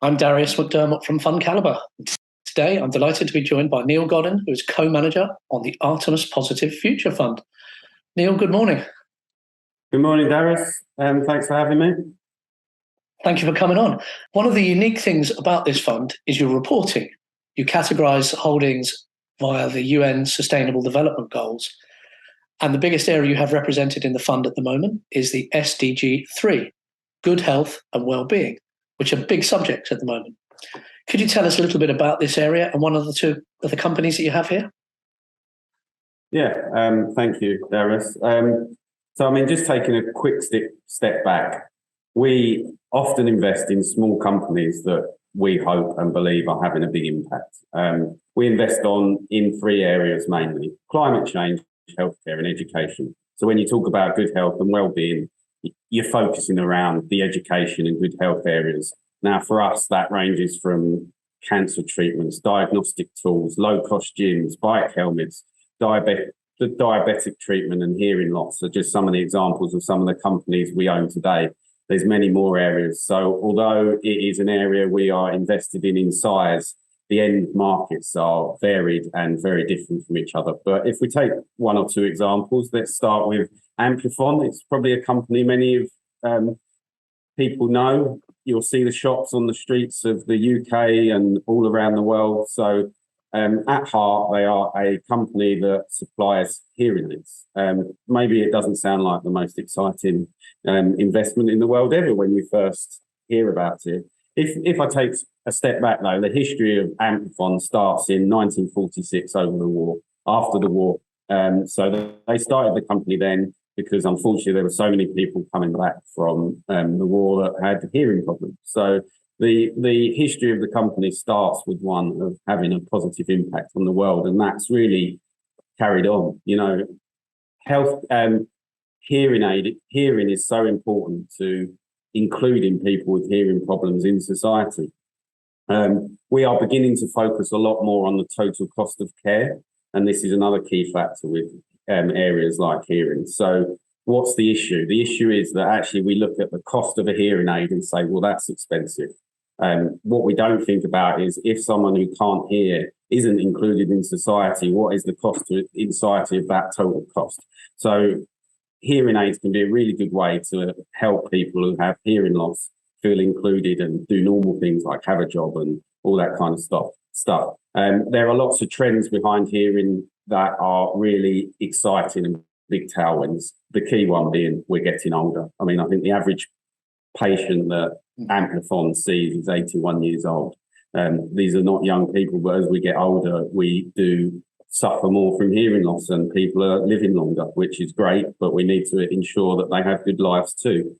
I'm Darius McDermott from Fund Caliber. Today, I'm delighted to be joined by Neil Goddin, who is co-manager on the Artemis Positive Future Fund. Neil, good morning. Good morning, Darius. Thanks for having me. Thank you for coming on. One of the unique things about this fund is your reporting. You categorise holdings via the UN Sustainable Development Goals. And the biggest area you have represented in the fund at the moment is the SDG 3, good health and well-being, which are big subjects at the moment. Could you tell us a little bit about this area and one of the two of the companies that you have here? Yeah, thank you, Darius. Just taking a quick step back, we often invest in small companies that we hope and believe are having a big impact. We invest in three areas mainly: climate change, healthcare, and education. So when you talk about good health and well-being, you're focusing around the education and good health areas. Now, for us, that ranges from cancer treatments, diagnostic tools, low-cost gyms, bike helmets, the diabetic treatment, and hearing loss are just some of the examples of some of the companies we own today. There's many more areas. So although it is an area we are invested in size, the end markets are varied and very different from each other. But if we take one or two examples, let's start with Amplifon. It's probably a company many of people know. You'll see the shops on the streets of the UK and all around the world. So at heart, they are a company that supplies hearing aids. Maybe it doesn't sound like the most exciting investment in the world ever when you first hear about it. If I take a step back, though, the history of Amplifon starts in 1946 over the war, after the war. So they started the company then because, unfortunately, there were so many people coming back from the war that had hearing problems. So the history of the company starts with one of having a positive impact on the world, and that's really carried on. You know, health, hearing is so important to including people with hearing problems in society. We are beginning to focus a lot more on the total cost of care, and this is another key factor with areas like hearing. So what's the issue? The issue is that actually we look at the cost of a hearing aid and say, well, that's expensive. What we don't think about is if someone who can't hear isn't included in society, what is the cost in society of that total cost? So hearing aids can be a really good way to help people who have hearing loss feel included and do normal things like have a job and all that kind of stuff. There are lots of trends behind hearing that are really exciting and big tailwinds. The key one being we're getting older. I mean, I think the average patient that Amplifon sees is 81 years old. These are not young people, but as we get older, we do suffer more from hearing loss and people are living longer, which is great, but we need to ensure that they have good lives too.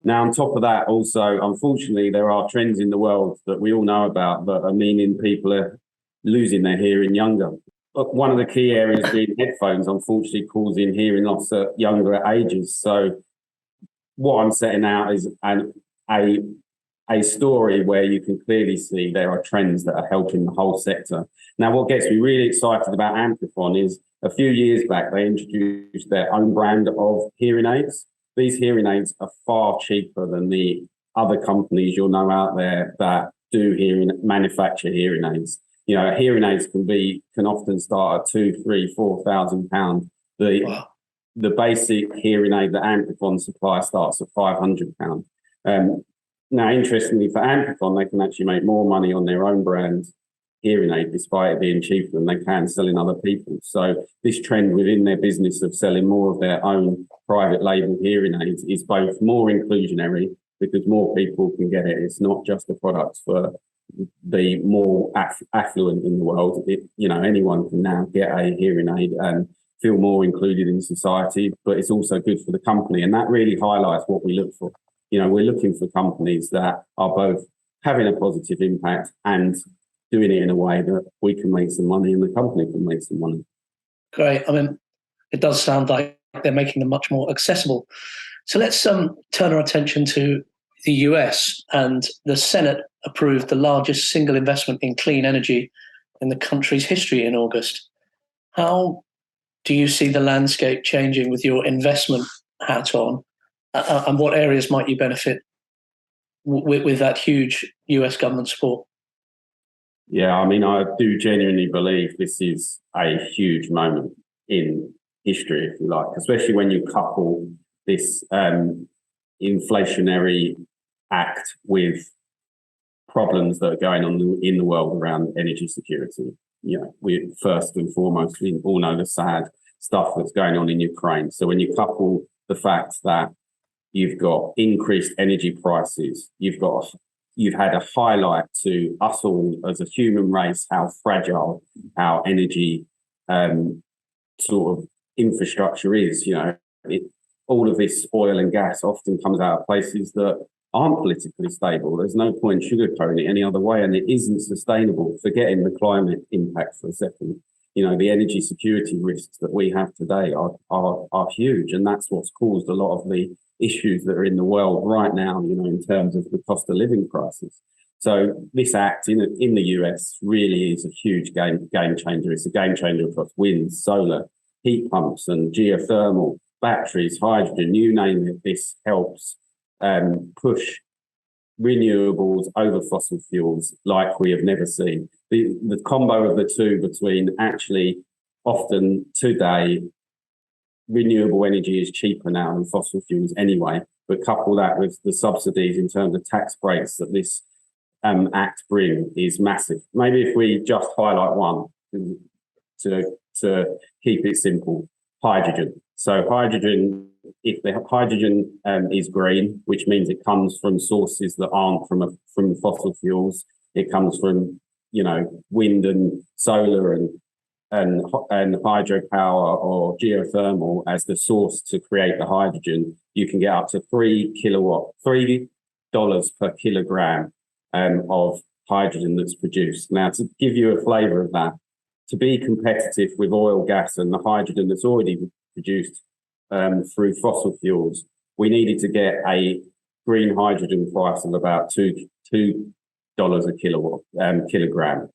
Now, on top of that, also, unfortunately, there are trends in the world that we all know about that are meaning people are losing their hearing younger. But one of the key areas being headphones, unfortunately, causing hearing loss at younger ages. So what I'm setting out is a story where you can clearly see there are trends that are helping the whole sector. Now, what gets me really excited about Amplifon is a few years back, they introduced their own brand of hearing aids. These hearing aids are far cheaper than the other companies you'll know out there that do manufacture hearing aids. You know, hearing aids can often start at £2,000, £3,000, £4,000. The basic hearing aid that Amplifon supply starts at £500. Now, interestingly, for Amplifon, they can actually make more money on their own brand hearing aid, despite it being cheaper than they can selling other people. So this trend within their business of selling more of their own private label hearing aids is both more inclusionary because more people can get it. It's not just a product for the more affluent in the world. Anyone can now get a hearing aid and feel more included in society, but it's also good for the company. And that really highlights what we look for. We're looking for companies that are both having a positive impact and doing it in a way that we can make some money and the company can make some money. Great. I mean, it does sound like they're making them much more accessible. So let's turn our attention to the US, and the Senate approved the largest single investment in clean energy in the country's history in August. How do you see the landscape changing with your investment hat on, and what areas might you benefit with that huge US government support? Yeah, I mean, I do genuinely believe this is a huge moment in history, if you like, especially when you couple this inflationary act with problems that are going on in the world around energy security. You know, we first and foremost, we all know the sad stuff that's going on in Ukraine. So when you couple the fact that you've got increased energy prices, you've had a highlight to us all as a human race how fragile our energy sort of infrastructure is. You know, all of this oil and gas often comes out of places that aren't politically stable. There's no point sugarcoating it any other way, and it isn't sustainable. Forgetting the climate impact for a second, you know, the energy security risks that we have today are huge, and that's what's caused a lot of the issues that are in the world right now, you know, in terms of the cost of living crisis. So this act in the US really is a huge game changer. It's a game changer across wind, solar, heat pumps and geothermal, batteries, hydrogen, you name it. This helps push renewables over fossil fuels like we have never seen. The combo of the two between actually often today renewable energy is cheaper now than fossil fuels anyway, but couple that with the subsidies in terms of tax breaks that this act bring is massive. Maybe if we just highlight one to keep it simple, hydrogen. So hydrogen, if the hydrogen is green, which means it comes from sources that aren't from fossil fuels, it comes from, you know, wind and solar and hydropower or geothermal as the source to create the hydrogen, you can get up to $3 per kilogram of hydrogen that's produced. Now, to give you a flavour of that, to be competitive with oil, gas, and the hydrogen that's already produced through fossil fuels, we needed to get a green hydrogen price of about $2 a kilogram.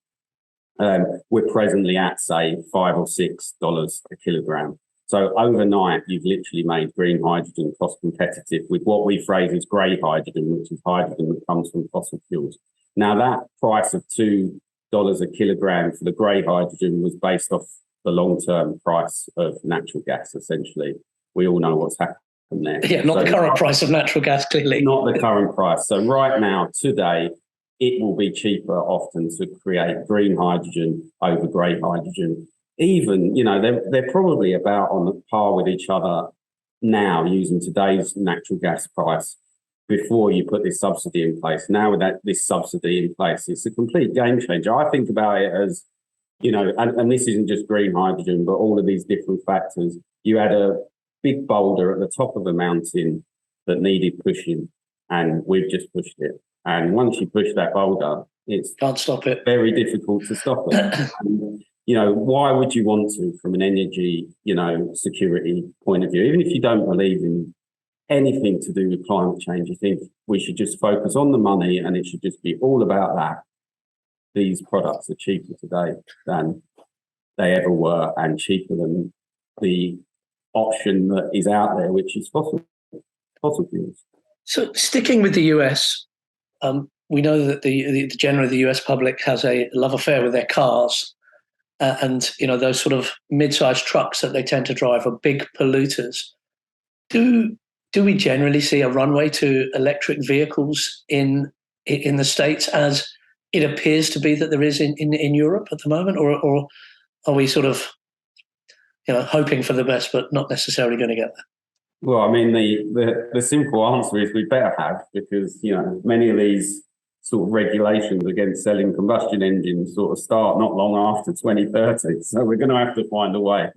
We're presently at, say, $5 or $6 a kilogram. So overnight, you've literally made green hydrogen cost competitive with what we phrase as grey hydrogen, which is hydrogen that comes from fossil fuels. Now, that price of $2 a kilogram for the grey hydrogen was based off the long-term price of natural gas, essentially. We all know what's happened there. Yeah, not the current price of natural gas, clearly. Not the current price. So right now, today, it will be cheaper often to create green hydrogen over grey hydrogen. Even, you know, they're probably about on the par with each other now using today's natural gas price before you put this subsidy in place. Now with this subsidy in place, it's a complete game changer. I think about it as, you know, and this isn't just green hydrogen, but all of these different factors. You had a big boulder at the top of the mountain that needed pushing, and we've just pushed it. And once you push that boulder, it's can't stop it. Very difficult to stop it. And, you know, why would you want to, from an energy, you know, security point of view? Even if you don't believe in anything to do with climate change, you think we should just focus on the money and it should just be all about that. These products are cheaper today than they ever were, and cheaper than the option that is out there, which is fossil fuels. So sticking with the US, we know that generally the US public has a love affair with their cars, and you know those sort of mid-sized trucks that they tend to drive are big polluters. Do we generally see a runway to electric vehicles in the States, as it appears to be that there is in Europe at the moment, or are we sort of, you know, hoping for the best but not necessarily going to get there? Well, I mean, the simple answer is we better have, because, you know, many of these sort of regulations against selling combustion engines sort of start not long after 2030. So we're going to have to find a way.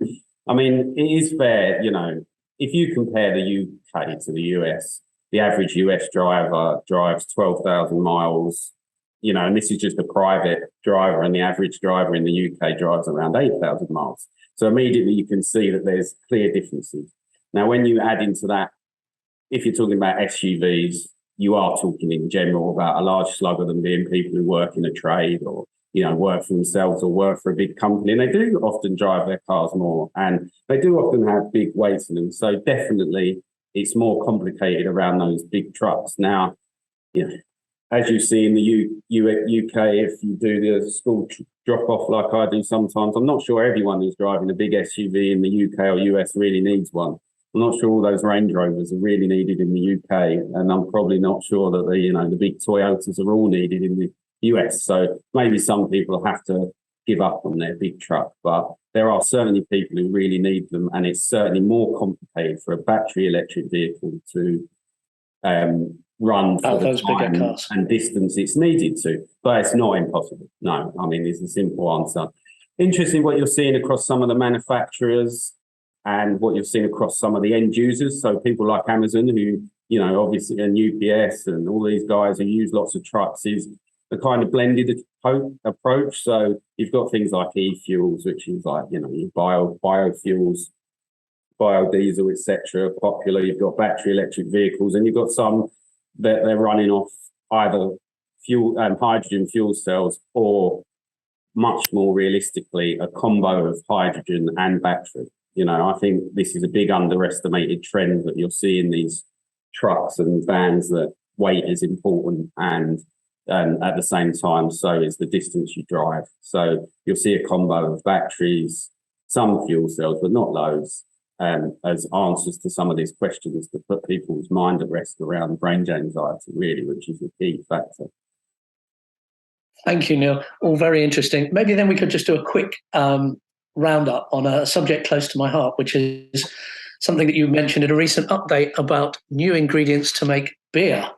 I mean, it is fair, you know, if you compare the UK to the US, the average US driver drives 12,000 miles, you know, and this is just a private driver, and the average driver in the UK drives around 8,000 miles. So immediately you can see that there's clear differences. Now, when you add into that, if you're talking about SUVs, you are talking in general about a large slug of them being people who work in a trade or, you know, work for themselves or work for a big company. And they do often drive their cars more, and they do often have big weights in them. So definitely it's more complicated around those big trucks. Now, you know, as you see in the UK, if you do the school drop-off like I do sometimes, I'm not sure everyone who's driving a big SUV in the UK or US really needs one. I'm not sure all those Range Rovers are really needed in the UK, and I'm probably not sure that the big Toyotas are all needed in the US. So maybe some people have to give up on their big truck, but there are certainly people who really need them, and it's certainly more complicated for a battery electric vehicle to run for the those bigger time cars and distance it's needed to, but it's not impossible. No, I mean, it's a simple answer. Interesting what you're seeing across some of the manufacturers and what you're seeing across some of the end users. So people like Amazon, who, obviously, and UPS and all these guys who use lots of trucks, is a kind of blended approach. So you've got things like e-fuels, which is like, your biofuels, biodiesel, etc. popular. You've got battery electric vehicles, and you've got some that they're running off either hydrogen fuel cells, or much more realistically, a combo of hydrogen and battery. I think this is a big underestimated trend that you'll see in these trucks and vans, that weight is important, and at the same time, so is the distance you drive. So you'll see a combo of batteries, some fuel cells, but not loads, as answers to some of these questions to put people's mind at rest around range anxiety, really, which is the key factor. Thank you, Neil. All very interesting. Maybe then we could just do a quick roundup on a subject close to my heart, which is something that you mentioned in a recent update about new ingredients to make beer.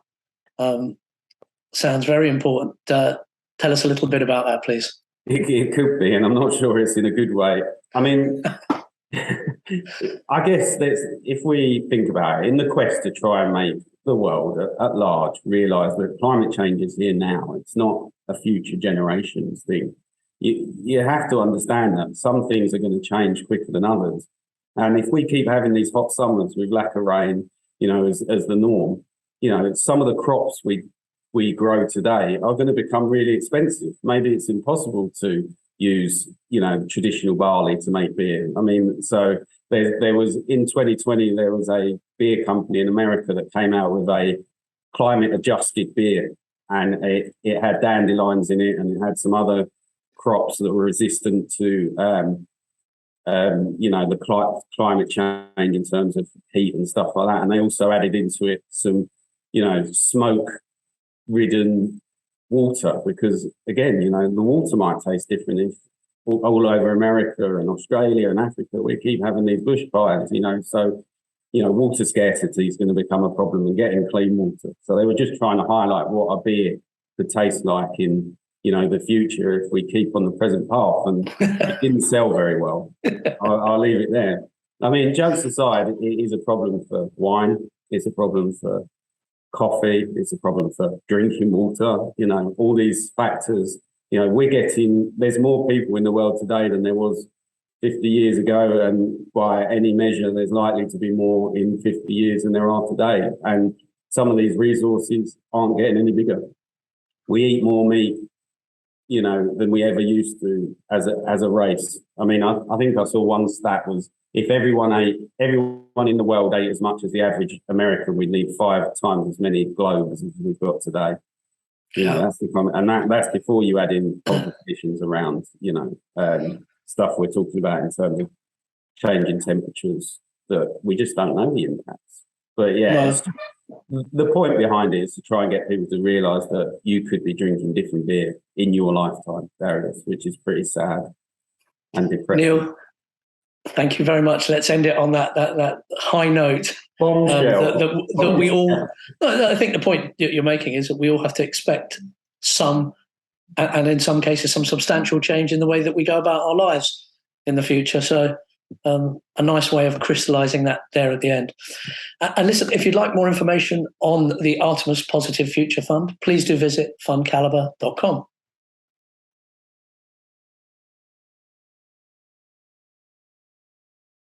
Sounds very important. Tell us a little bit about that, please. It could be, and I'm not sure it's in a good way. I mean, I guess if we think about it, in the quest to try and make the world at large realise that climate change is here now, it's not a future generations thing. You have to understand that some things are going to change quicker than others. And if we keep having these hot summers with lack of rain, as the norm, some of the crops we grow today are going to become really expensive. Maybe it's impossible to use, traditional barley to make beer. I mean, so there was, in 2020, there was a beer company in America that came out with a climate adjusted beer, and it had dandelions in it, and it had some other crops that were resistant to, the climate change in terms of heat and stuff like that. And they also added into it some, smoke-ridden water, because again, the water might taste different if all over America and Australia and Africa we keep having these bushfires, so water scarcity is going to become a problem in getting clean water. So they were just trying to highlight what a beer could taste like in the future if we keep on the present path, and it didn't sell very well. I'll leave it there. I mean, jokes aside, it is a problem for wine, it's a problem for coffee, it's a problem for drinking water, all these factors. There's more people in the world today than there was 50 years ago, and by any measure, there's likely to be more in 50 years than there are today. And some of these resources aren't getting any bigger. We eat more meat, than we ever used to as a race. I mean, I think I saw one stat was, if everyone in the world ate as much as the average American, we'd need 5 times as many globes as we've got today. That's that's before you add in complications around, stuff we're talking about in terms of changing temperatures that we just don't know the impacts. But yeah, the point behind it is to try and get people to realise that you could be drinking different beer in your lifetime, Darius, which is pretty sad and depressing. Neil, thank you very much. Let's end it on that high note. That we all. I think the point you're making is that we all have to expect some, and in some cases, some substantial change in the way that we go about our lives in the future. So, a nice way of crystallising that there at the end. And listen, if you'd like more information on the Artemis Positive Future Fund, please do visit fundcalibre.com.